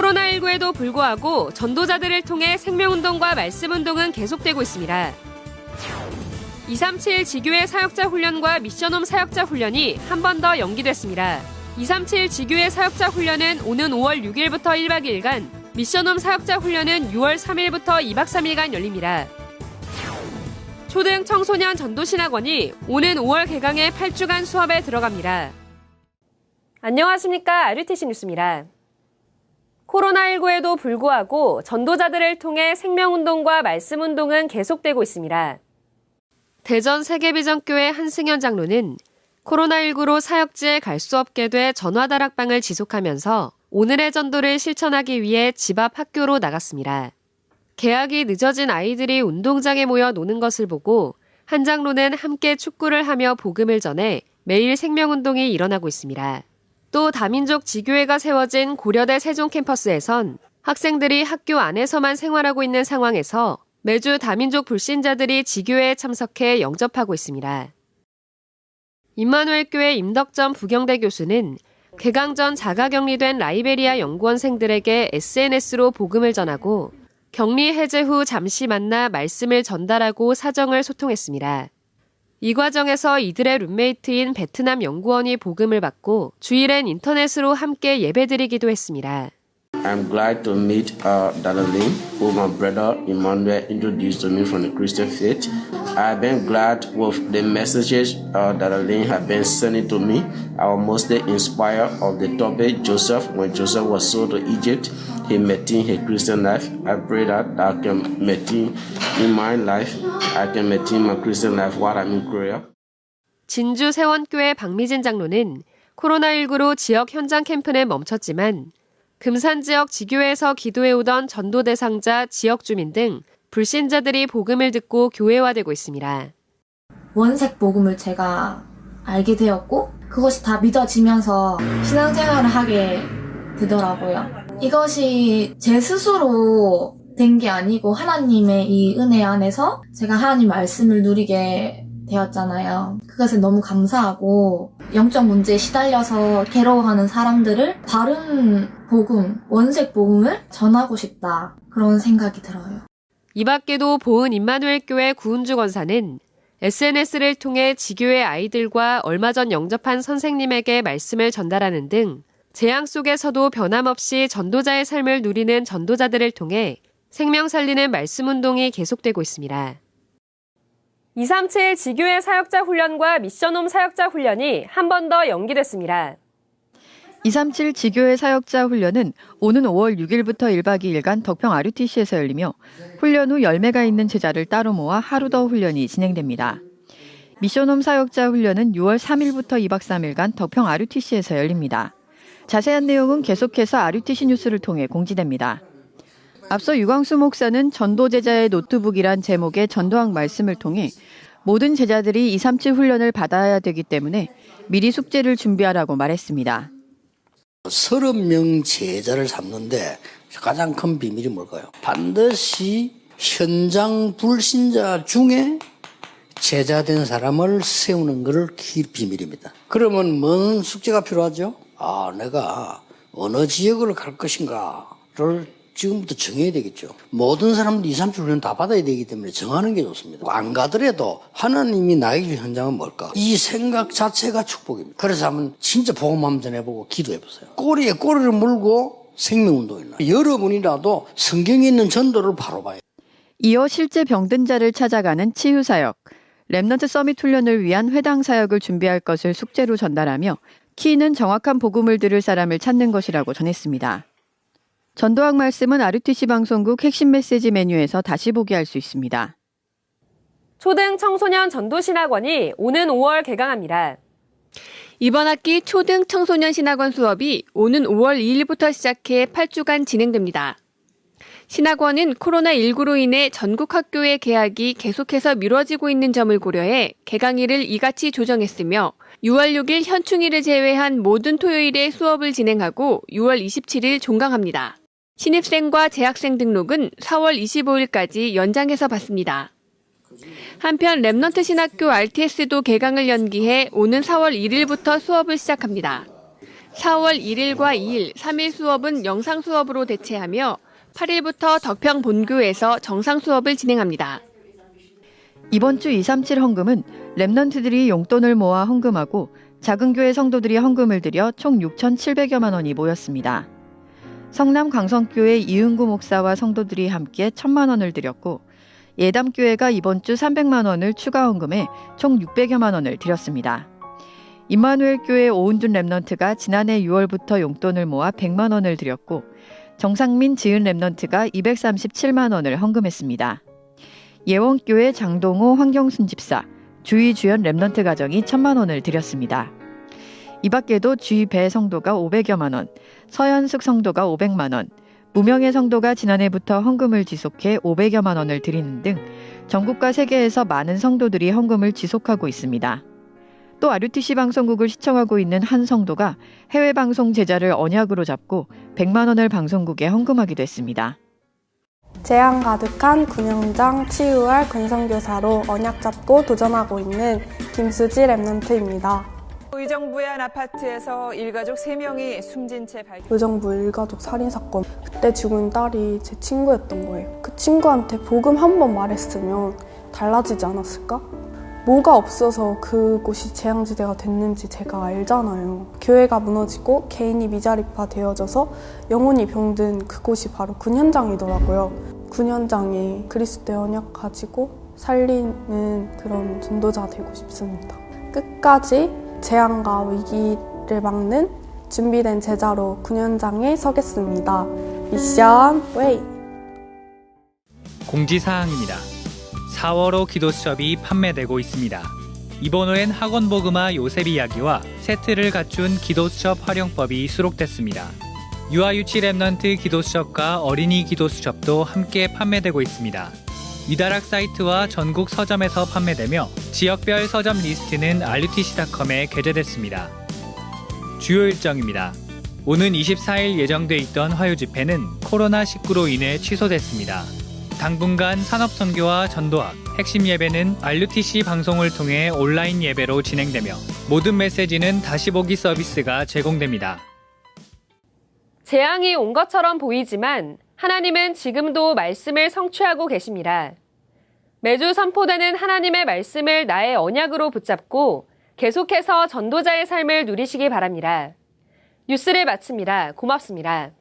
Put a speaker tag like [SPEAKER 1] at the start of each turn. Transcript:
[SPEAKER 1] 코로나19에도 불구하고 전도자들을 통해 생명운동과 말씀운동은 계속되고 있습니다. 237 지교회 사역자 훈련과 미션홈 사역자 훈련이 한 번 더 연기됐습니다. 237 지교회 사역자 훈련은 오는 5월 6일부터 1박 2일간, 미션홈 사역자 훈련은 6월 3일부터 2박 3일간 열립니다. 초등 청소년 전도신학원이 오는 5월 개강해 8주간 수업에 들어갑니다. 안녕하십니까. RUTC 뉴스입니다. 코로나19에도 불구하고 전도자들을 통해 생명운동과 말씀운동은 계속되고 있습니다. 대전 세계비전교회 한승현 장로는 코로나19로 사역지에 갈 수 없게 돼 전화다락방을 지속하면서 오늘의 전도를 실천하기 위해 집 앞 학교로 나갔습니다. 개학이 늦어진 아이들이 운동장에 모여 노는 것을 보고 한 장로는 함께 축구를 하며 복음을 전해 매일 생명운동이 일어나고 있습니다. 또 다민족 지교회가 세워진 고려대 세종 캠퍼스에선 학생들이 학교 안에서만 생활하고 있는 상황에서 매주 다민족 불신자들이 지교회에 참석해 영접하고 있습니다. 임마누엘교회 임덕전 부경대 교수는 개강 전 자가격리된 라이베리아 연구원생들에게 SNS로 복음을 전하고 격리 해제 후 잠시 만나 말씀을 전달하고 사정을 소통했습니다. 이 과정에서 이들의 룸메이트인 베트남 연구원이 복음을 받고 주일엔 인터넷으로 함께 예배드리기도 했습니다.
[SPEAKER 2] I'm glad to meet Dalalin, who my brother Emmanuel introduced to me from the Christian faith. I've been glad with the messages Dalalin has been sending to me. I was mostly inspired of the topic Joseph. When Joseph was sold to Egypt, he maintained his Christian life. I pray that I can maintain in my life. I can maintain my Christian life while I'm in Korea.
[SPEAKER 1] 진주 세원교회 박미진 장로는 코로나19로 지역 현장 캠프는 멈췄지만 금산 지역 지교회에서 기도해오던 전도 대상자, 지역 주민 등 불신자들이 복음을 듣고 교회화되고 있습니다.
[SPEAKER 3] 원색 복음을 제가 알게 되었고 그것이 다 믿어지면서 신앙생활을 하게 되더라고요. 이것이 제 스스로 된 게 아니고 하나님의 이 은혜 안에서 제가 하나님 말씀을 누리게 되었잖아요. 그것에 너무 감사하고 영적 문제에 시달려서 괴로워하는 사람들을 바른 복음, 원색 복음을 전하고 싶다. 그런 생각이 들어요.
[SPEAKER 1] 이 밖에도 보은 임마누엘교회 구은주 권사는 SNS를 통해 지교회 아이들과 얼마 전 영접한 선생님에게 말씀을 전달하는 등 재앙 속에서도 변함없이 전도자의 삶을 누리는 전도자들을 통해 생명 살리는 말씀운동이 계속되고 있습니다. 237 지교회 사역자 훈련과 미션홈 사역자 훈련이 한 번 더 연기됐습니다.
[SPEAKER 4] 237 지교회 사역자 훈련은 오는 5월 6일부터 1박 2일간 덕평 RUTC에서 열리며 훈련 후 열매가 있는 제자를 따로 모아 하루 더 훈련이 진행됩니다. 미션홈 사역자 훈련은 6월 3일부터 2박 3일간 덕평 RUTC에서 열립니다. 자세한 내용은 계속해서 RUTC 뉴스를 통해 공지됩니다. 앞서 유광수 목사는 전도 제자의 노트북이란 제목의 전도학 말씀을 통해 모든 제자들이 237 훈련을 받아야 되기 때문에 미리 숙제를 준비하라고 말했습니다.
[SPEAKER 5] 30명 제자를 삼는데 가장 큰 비밀이 뭘까요? 반드시 현장 불신자 중에 제자된 사람을 세우는 것을 비밀입니다. 그러면 뭔 숙제가 필요하죠? 내가 어느 지역을 갈 것인가를 지금부터 정해야 되겠죠. 모든 사람들이 237 훈련 다 받아야 되기 때문에 정하는 게 좋습니다. 안 가더라도 하나님이 나에게 준 현장은 뭘까? 이 생각 자체가 축복입니다. 그래서 한번 진짜 복음 한번 전해보고 기도해보세요. 꼬리에 꼬리를 물고 생명운동이 나요. 여러분이라도 성경에 있는 전도를 바로 봐요.
[SPEAKER 4] 이어 실제 병든 자를 찾아가는 치유사역, 렘넌트 서밋 훈련을 위한 회당 사역을 준비할 것을 숙제로 전달하며 키는 정확한 복음을 들을 사람을 찾는 것이라고 전했습니다. 전도학 말씀은 RUTC 방송국 핵심 메시지 메뉴에서 다시 보기 할 수 있습니다.
[SPEAKER 1] 초등 청소년 전도신학원이 오는 5월 개강합니다.
[SPEAKER 6] 이번 학기 초등 청소년 신학원 수업이 오는 5월 2일부터 시작해 8주간 진행됩니다. 신학원은 코로나19로 인해 전국 학교의 개학이 계속해서 미뤄지고 있는 점을 고려해 개강일을 이같이 조정했으며 6월 6일 현충일을 제외한 모든 토요일에 수업을 진행하고 6월 27일 종강합니다. 신입생과 재학생 등록은 4월 25일까지 연장해서 받습니다. 한편 렘넌트 신학교 RTS도 개강을 연기해 오는 4월 1일부터 수업을 시작합니다. 4월 1일과 2일, 3일 수업은 영상 수업으로 대체하며 8일부터 덕평 본교에서 정상 수업을 진행합니다.
[SPEAKER 4] 이번 주 237 헌금은 랩넌트들이 용돈을 모아 헌금하고 작은 교회 성도들이 헌금을 들여 총 6,700여만 원이 모였습니다. 성남 강성교회 이은구 목사와 성도들이 함께 1,000만 원을 드렸고 예담교회가 이번 주 300만 원을 추가 헌금해 총 600여만 원을 드렸습니다. 임마누엘 교회 오은준 랩넌트가 지난해 6월부터 용돈을 모아 100만 원을 드렸고 정상민 지은 랩넌트가 237만 원을 헌금했습니다. 예원교회 장동호 황경순 집사, 주의 주연 랩넌트 가정이 1,000만 원을 드렸습니다. 이 밖에도 주의 배 성도가 500여만 원, 서현숙 성도가 500만 원, 무명의 성도가 지난해부터 헌금을 지속해 500여만 원을 드리는 등 전국과 세계에서 많은 성도들이 헌금을 지속하고 있습니다. 또 RUTC 방송국을 시청하고 있는 한 성도가 해외 방송 제자를 언약으로 잡고 100만 원을 방송국에 헌금하기도 했습니다.
[SPEAKER 7] 재앙 가득한 군영장 치유할 권선교사로 언약 잡고 도전하고 있는 김수지 랩넌트입니다.
[SPEAKER 8] 의정부의 한 아파트에서 일가족 3명이 숨진 채 발견.
[SPEAKER 7] 의정부 일가족 살인사건. 그때 죽은 딸이 제 친구였던 거예요. 그 친구한테 복음 한 번 말했으면 달라지지 않았을까? 뭐가 없어서 그곳이 재앙지대가 됐는지 제가 알잖아요. 교회가 무너지고 개인이 미자립화 되어져서 영혼이 병든 그곳이 바로 군 현장이더라고요. 군 현장에 그리스도의 언약 가지고 살리는 그런 전도자 되고 싶습니다. 끝까지 재앙과 위기를 막는 준비된 제자로 군 현장에 서겠습니다. 미션 웨이!
[SPEAKER 9] 공지사항입니다. 4월호 기도 수첩이 판매되고 있습니다. 이번 호엔 학원복음화 요셉 이야기와 세트를 갖춘 기도 수첩 활용법이 수록됐습니다. 유아유치 랩넌트 기도 수첩과 어린이 기도 수첩도 함께 판매되고 있습니다. 위다락 사이트와 전국 서점에서 판매되며 지역별 서점 리스트는 RUTC.com에 게재됐습니다. 주요 일정입니다. 오는 24일 예정돼 있던 화요 집회는 코로나19로 인해 취소됐습니다. 당분간 산업선교와 전도학, 핵심 예배는 RUTC 방송을 통해 온라인 예배로 진행되며 모든 메시지는 다시 보기 서비스가 제공됩니다.
[SPEAKER 1] 재앙이 온 것처럼 보이지만 하나님은 지금도 말씀을 성취하고 계십니다. 매주 선포되는 하나님의 말씀을 나의 언약으로 붙잡고 계속해서 전도자의 삶을 누리시기 바랍니다. 뉴스를 마칩니다. 고맙습니다.